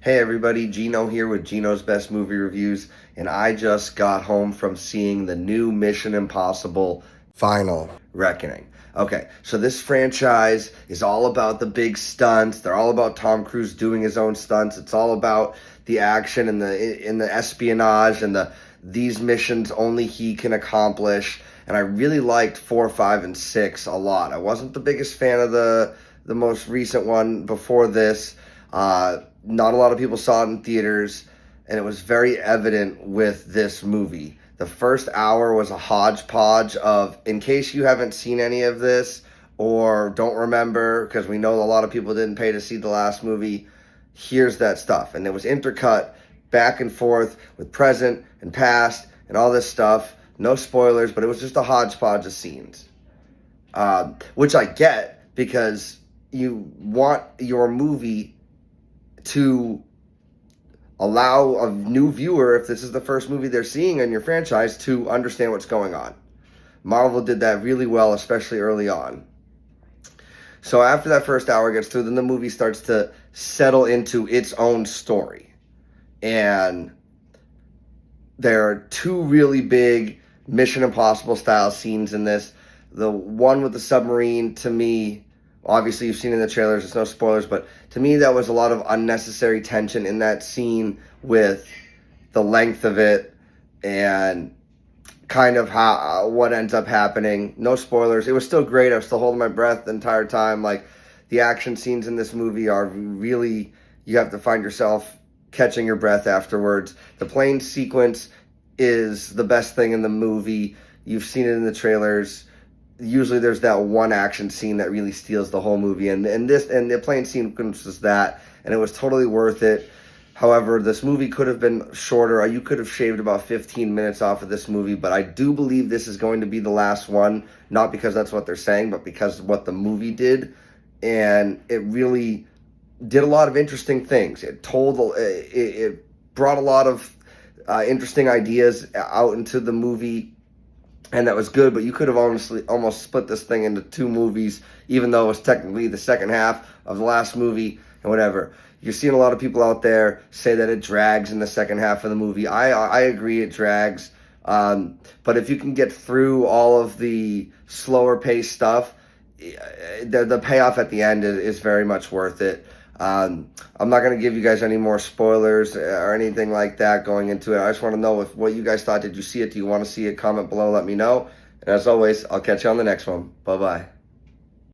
Hey everybody, Gino here with Gino's Best Movie Reviews, and I just got home from seeing the new Mission Impossible Final Reckoning. Okay, so this franchise is all about the big stunts. They're all about Tom Cruise doing his own stunts. It's all about the action and the espionage and these missions only he can accomplish. And I really liked 4, 5, and 6 a lot. I wasn't the biggest fan of the most recent one before this. Not a lot of people saw it in theaters, and it was very evident with this movie. The first hour was a hodgepodge of, in case you haven't seen any of this or don't remember, because we know a lot of people didn't pay to see the last movie, here's that stuff. And it was intercut back and forth with present and past and all this stuff. No spoilers, but it was just a hodgepodge of scenes, which I get because you want your movie to allow a new viewer, if this is the first movie they're seeing in your franchise, to understand what's going on. Marvel did that really well, especially early on. So after that first hour gets through, then the movie starts to settle into its own story. And there are two really big Mission Impossible style scenes in this. The one with the submarine, to me, obviously you've seen it in the trailers, it's no spoilers, but to me that was a lot of unnecessary tension in that scene with the length of it and kind of what ends up happening. No spoilers. It was still great. I was still holding my breath the entire time. Like, the action scenes in this movie are really, you have to find yourself catching your breath afterwards. The plane sequence is the best thing in the movie. You've seen it in the trailers. Usually there's that one action scene that really steals the whole movie, and the plane sequence was that, and it was totally worth it. However, this movie could have been shorter. You could have shaved about 15 minutes off of this movie, but I do believe this is going to be the last one, not because that's what they're saying, but because of what the movie did, and it really did a lot of interesting things. It brought a lot of interesting ideas out into the movie, and that was good, but you could have almost split this thing into two movies, even though it was technically the second half of the last movie and whatever. You're seeing a lot of people out there say that it drags in the second half of the movie. I agree it drags, but if you can get through all of the slower paced stuff, the payoff at the end is very much worth it. I'm not going to give you guys any more spoilers or anything like that going into it. I just want to know what you guys thought. Did you see it? Do you want to see it? Comment below. Let me know. And as always, I'll catch you on the next one. Bye-bye.